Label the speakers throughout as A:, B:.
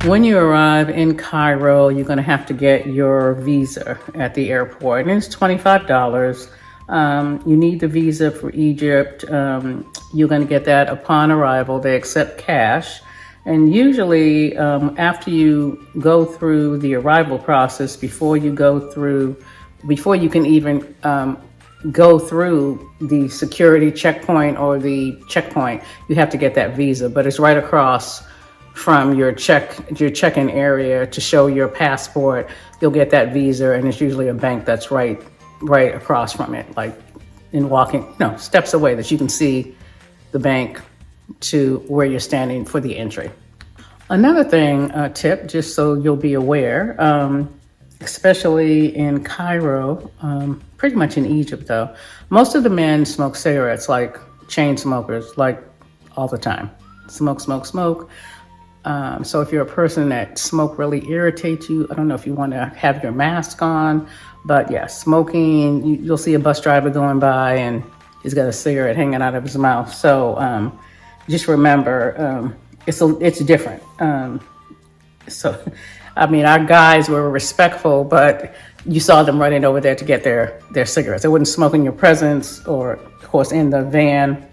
A: When you arrive in Cairo, you're going to have to get your visa at the airport, and it's $25. You need the visa for Egypt. You're going to get that upon arrival. They accept cash. And usually, after you go through the arrival process, before you can even go through the security checkpoint or the checkpoint, you have to get that visa. But it's right across from your check-in area to show your passport. You'll get that visa, and it's usually a bank that's right across from it, like in walking, steps away, that you can see the bank to where you're standing for the entry. Another thing, tip, just so you'll be aware, especially in Cairo, pretty much in Egypt though, most of the men smoke cigarettes, like chain smokers, like all the time. Smoke. So if you're a person that smoke really irritates you, I don't know if you want to have your mask on, but yeah, smoking, you'll see a bus driver going by and he's got a cigarette hanging out of his mouth. So just remember, it's different. So, I mean, our guys were respectful, but you saw them running over there to get their cigarettes. They wouldn't smoke in your presence or, of course, in the van,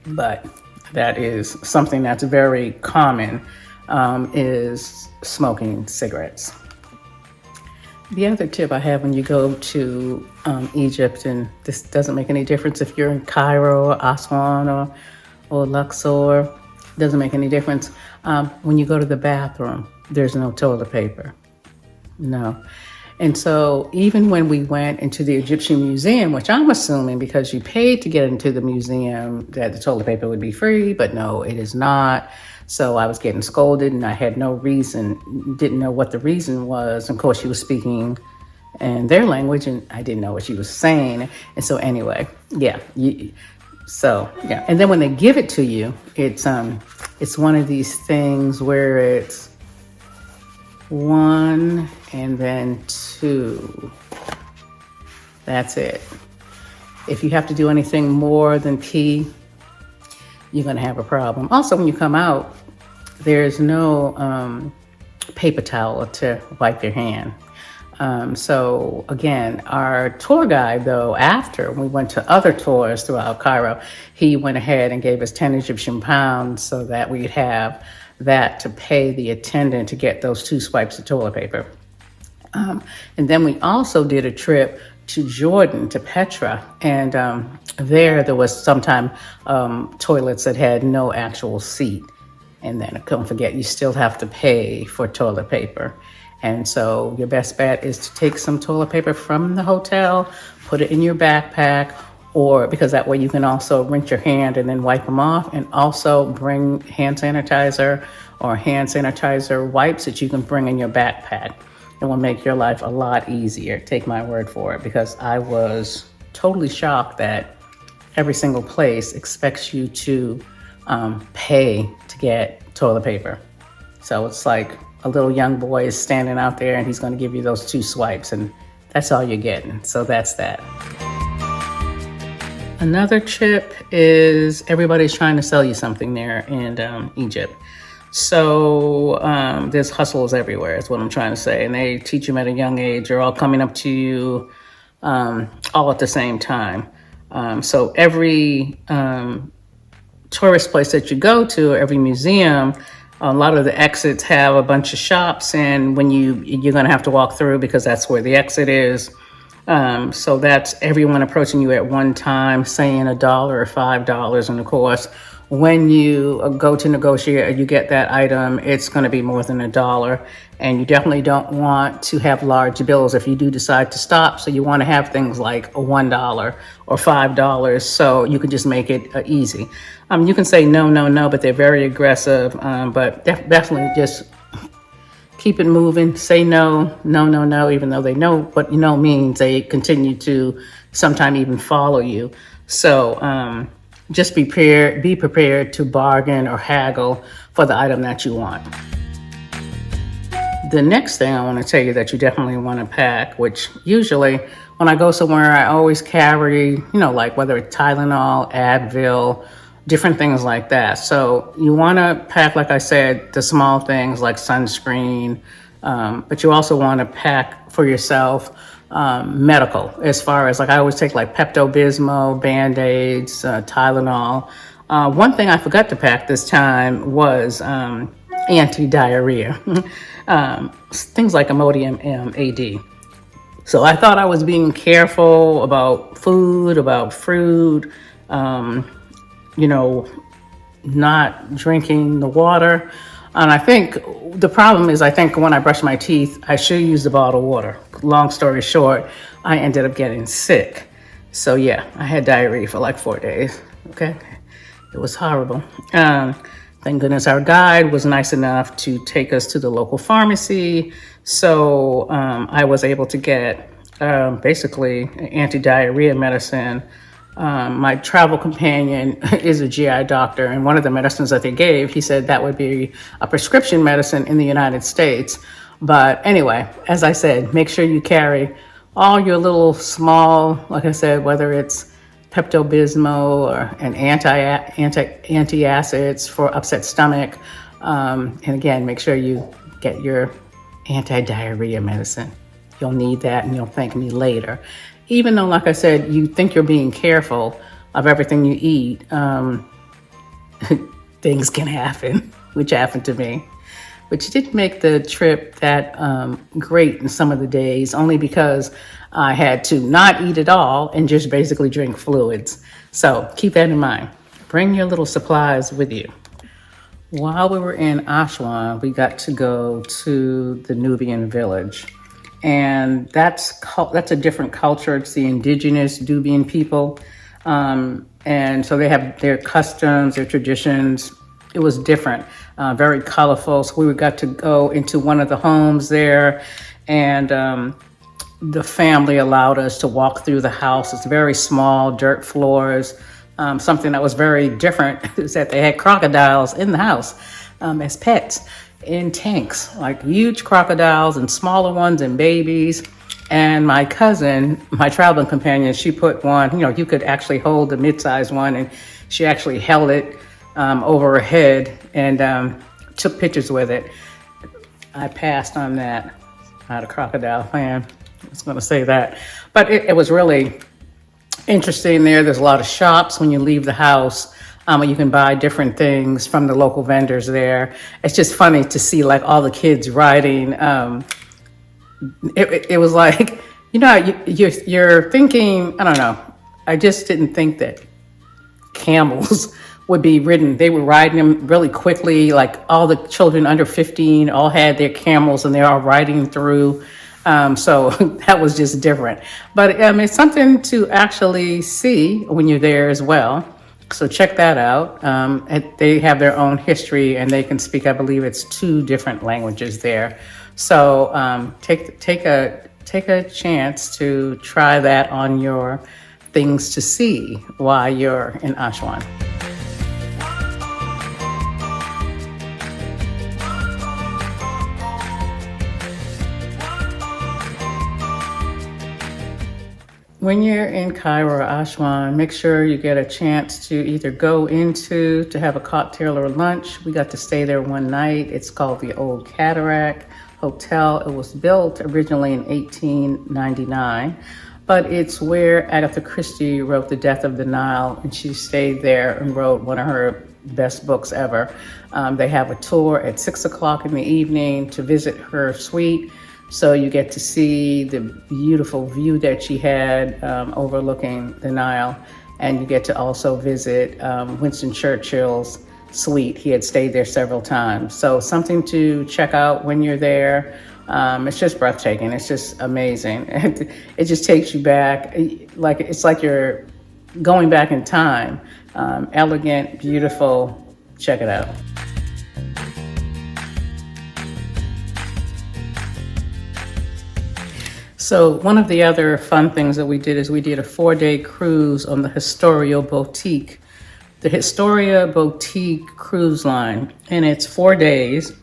A: but that is something that's very common, is smoking cigarettes. The other tip I have when you go to Egypt, and this doesn't make any difference if you're in Cairo or Aswan or Luxor, doesn't make any difference. When you go to the bathroom, there's no toilet paper. No. And so even when we went into the Egyptian museum, which I'm assuming because you paid to get into the museum that the toilet paper would be free, but no, it is not. So I was getting scolded and I had no reason, didn't know what the reason was. Of course, she was speaking in their language and I didn't know what she was saying. And so anyway, yeah. And then when they give it to you, it's one of these things where it's 1 and then 2. That's it. If you have to do anything more than pee, you're going to have a problem. Also, when you come out, there's no paper towel to wipe your hand. So again, our tour guide, though, after we went to other tours throughout Cairo, he went ahead and gave us 10 Egyptian pounds so that we'd have that to pay the attendant to get those 2 swipes of toilet paper. And then we also did a trip to Jordan, to Petra, and there was sometimes toilets that had no actual seat. And then don't forget, you still have to pay for toilet paper. And so your best bet is to take some toilet paper from the hotel, put it in your backpack, or because that way you can also rinse your hand and then wipe them off, and also bring hand sanitizer or hand sanitizer wipes that you can bring in your backpack. It will make your life a lot easier. Take my word for it, because I was totally shocked that every single place expects you to pay to get toilet paper. So it's like a little young boy is standing out there and he's going to give you those 2 swipes, and that's all you're getting. So that's that. Another tip is everybody's trying to sell you something there in Egypt. So there's hustles everywhere is what I'm trying to say. And they teach them at a young age. They're all coming up to you all at the same time. So every tourist place that you go to, every museum, a lot of the exits have a bunch of shops, and when you're going to have to walk through because that's where the exit is. So that's everyone approaching you at one time, saying $1 or $5. And of course, when you go to negotiate or you get that item, it's going to be more than $1. And you definitely don't want to have large bills if you do decide to stop. So you want to have things like $1 or $5, so you can just make it easy. You can say no, but they're very aggressive. But definitely just keep it moving. Say no, even though they know what no means. They continue to sometimes even follow you. So just be prepared to bargain or haggle for the item that you want. The next thing I want to tell you that you definitely want to pack, which usually when I go somewhere, I always carry, like whether it's Tylenol, Advil, different things like that. So you want to pack, like I said, the small things like sunscreen, but you also want to pack for yourself medical, as far as like I always take like Pepto-Bismol, Band-Aids, Tylenol. One thing I forgot to pack this time was anti-diarrhea, things like Imodium AD. So I thought I was being careful about food, about fruit, you know, not drinking the water. And I think the problem is, I think when I brush my teeth, I should use the bottled water. Long story short, I ended up getting sick. So yeah, I had diarrhea for like 4 days. Okay, it was horrible. Thank goodness our guide was nice enough to take us to the local pharmacy. So I was able to get basically anti-diarrhea medicine. My travel companion is a GI doctor, and one of the medicines that they gave, he said that would be a prescription medicine in the United States. But anyway, as I said, make sure you carry all your little small, like I said, whether it's Pepto-Bismol or an antacids for upset stomach. And again, make sure you get your anti-diarrhea medicine. You'll need that and you'll thank me later. Even though, like I said, you think you're being careful of everything you eat, things can happen, which happened to me. But you didn't make the trip that great in some of the days, only because I had to not eat at all and just basically drink fluids. So keep that in mind. Bring your little supplies with you. While we were in Aswan, we got to go to the Nubian village. And that's a different culture. It's the indigenous Nubian people. And so they have their customs, their traditions. It was different, very colorful. So we got to go into one of the homes there, and the family allowed us to walk through the house. It's very small, dirt floors. Something that was very different is that they had crocodiles in the house as pets, in tanks, like huge crocodiles and smaller ones and babies. And my cousin, my traveling companion, she put one, you could actually hold the mid-sized one, and she actually held it over her head and took pictures with it. I passed on that. Not a crocodile fan. I was going to say that. But it was really interesting there. There's a lot of shops when you leave the house. You can buy different things from the local vendors there. It's just funny to see like all the kids riding. It was like, you're thinking, I don't know. I just didn't think that camels would be ridden. They were riding them really quickly. Like all the children under 15 all had their camels and they're all riding through. So that was just different. But it's something to actually see when you're there as well. So check that out. They have their own history and they can speak, I believe it's 2 different languages there. So take a chance to try that on your things to see while you're in Aswan. When you're in Cairo or Aswan, make sure you get a chance to either go to have a cocktail or lunch. We got to stay there one night. It's called the Old Cataract Hotel. It was built originally in 1899, but it's where Agatha Christie wrote The Death of the Nile, and she stayed there and wrote one of her best books ever. They have a tour at 6 o'clock in the evening to visit her suite. So you get to see the beautiful view that she had overlooking the Nile. And you get to also visit Winston Churchill's suite. He had stayed there several times. So something to check out when you're there. It's just breathtaking. It's just amazing. It just takes you back. It's like you're going back in time. Elegant, beautiful. Check it out. So one of the other fun things that we did is we did a 4-day cruise on the Historia Boutique. The Historia Boutique cruise line, and it's 4 days.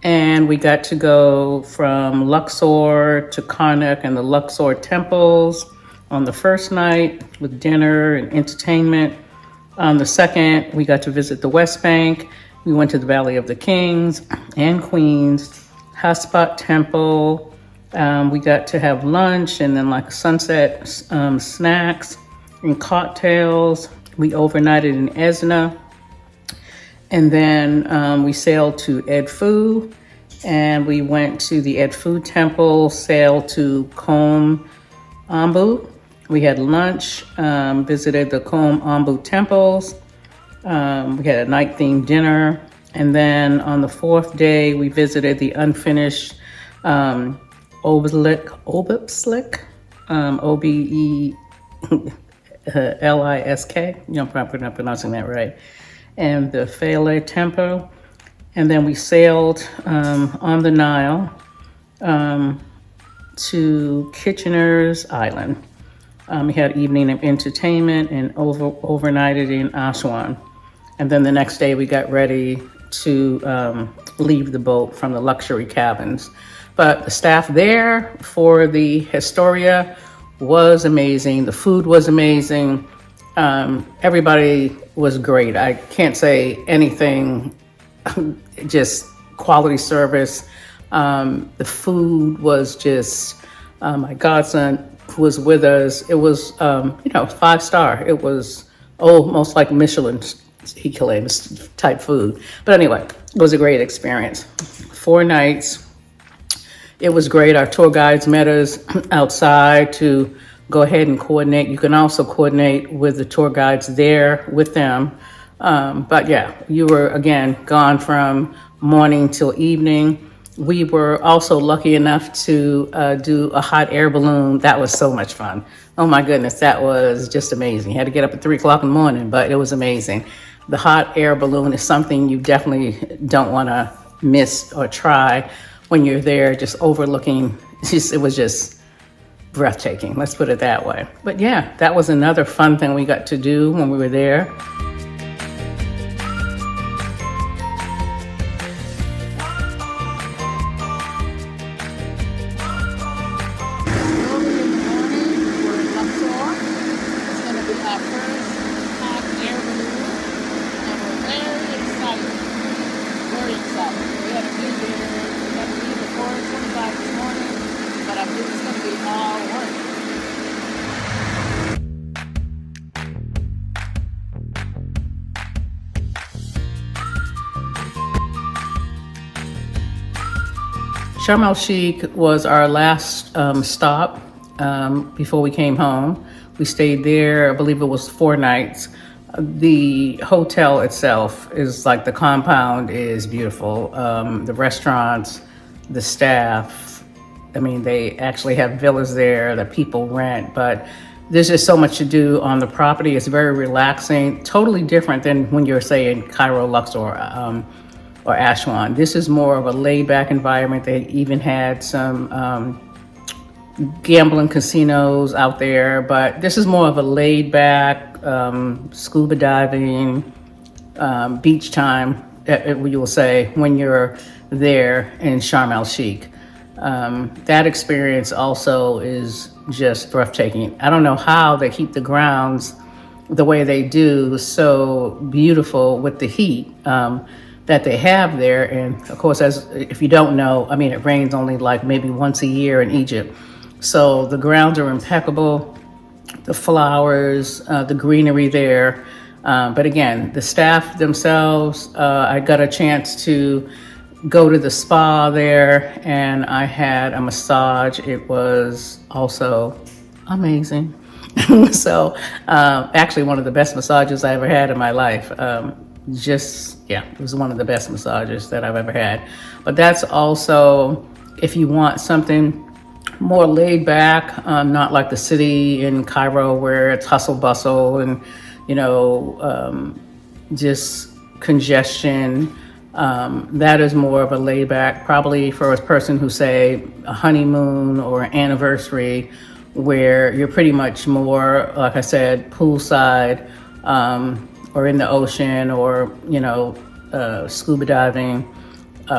A: And we got to go from Luxor to Karnak and the Luxor temples on the first night with dinner and entertainment. On the second, we got to visit the West Bank. We went to the Valley of the Kings and Queens, Hotspot Temple. We got to have lunch and then like sunset snacks and cocktails. We overnighted in Esna. And then we sailed to Edfu, and we went to the Edfu Temple, sailed to Kom Ombo. We had lunch, visited the Kom Ombo temples. We had a night-themed dinner. And then on the fourth day, we visited the unfinished Obelisk, Obelisk, I'm probably not pronouncing that right, and the Philae Temple. And then we sailed on the Nile to Kitchener's Island. We had evening of entertainment and overnighted in Aswan. And then the next day we got ready to leave the boat from the luxury cabins. But the staff there for the Historia was amazing. The food was amazing. Everybody was great. I can't say anything, just quality service. The food was just, my godson was with us. It was, 5-star. It was almost like Michelin, he claims, type food. But anyway, it was a great experience. 4 nights. It was great. Our tour guides met us outside to go ahead and coordinate. You can also coordinate with the tour guides there with them. But yeah, you were, again, gone from morning till evening. We were also lucky enough to do a hot air balloon. That was so much fun. Oh my goodness, that was just amazing. You had to get up at 3 o'clock in the morning, but it was amazing. The hot air balloon is something you definitely don't want to miss or try when you're there, just overlooking. It was just breathtaking, let's put it that way. But yeah, that was another fun thing we got to do when we were there. Early in the morning, we're in Luxor. It's going to be our first hot air balloon, and we're very excited. Very excited. We had a few dinners. We had to leave at 4:25 this morning, but I believe it's going to be all work. Sharm El Sheikh was our last stop before we came home. We stayed there, I believe it was 4 nights. The hotel itself is like, the compound is beautiful. The restaurants, the staff, I mean, they actually have villas there that people rent, but there's just so much to do on the property. It's very relaxing, totally different than when you're, say, in Cairo, Luxor, or Aswan. This is more of a laid-back environment. They even had some gambling casinos out there, but this is more of a laid-back scuba diving, beach time, you will say, when you're there in Sharm El Sheikh. That experience also is just breathtaking. I don't know how they keep the grounds the way they do, so beautiful with the heat that they have there. And of course, as if you don't know, I mean, it rains only like maybe once a year in Egypt. So the grounds are impeccable, the flowers, the greenery there. But again, the staff themselves, I got a chance to go to the spa there and I had a massage. It was also amazing. So actually one of the best massages I ever had in my life. It was one of the best massages that I've ever had. But that's also, if you want something more laid back, not like the city in Cairo where it's hustle bustle and, just congestion. That is more of a laid back, probably for a person who, say, a honeymoon or an anniversary, where you're pretty much more, like I said, poolside, or in the ocean, or scuba diving,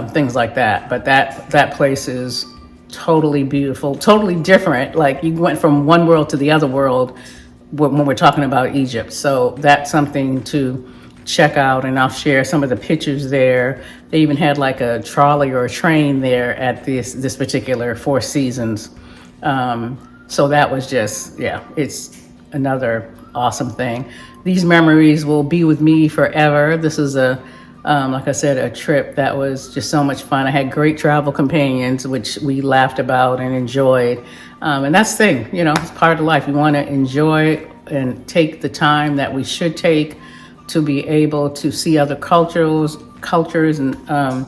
A: things like that. But that place is totally beautiful, totally different. Like, you went from one world to the other world when we're talking about Egypt. So that's something to check out, and I'll share some of the pictures there. They even had like a trolley or a train there at this particular Four Seasons. So that was just, yeah, it's another awesome thing. These memories will be with me forever. This is like I said, a trip that was just so much fun. I had great travel companions, which we laughed about and enjoyed. And that's the thing, it's part of life. We want to enjoy and take the time that we should take to be able to see other cultures and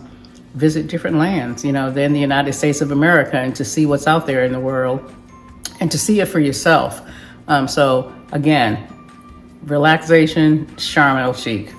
A: visit different lands, than the United States of America, and to see what's out there in the world and to see it for yourself. So again, relaxation, Sharm El Sheikh.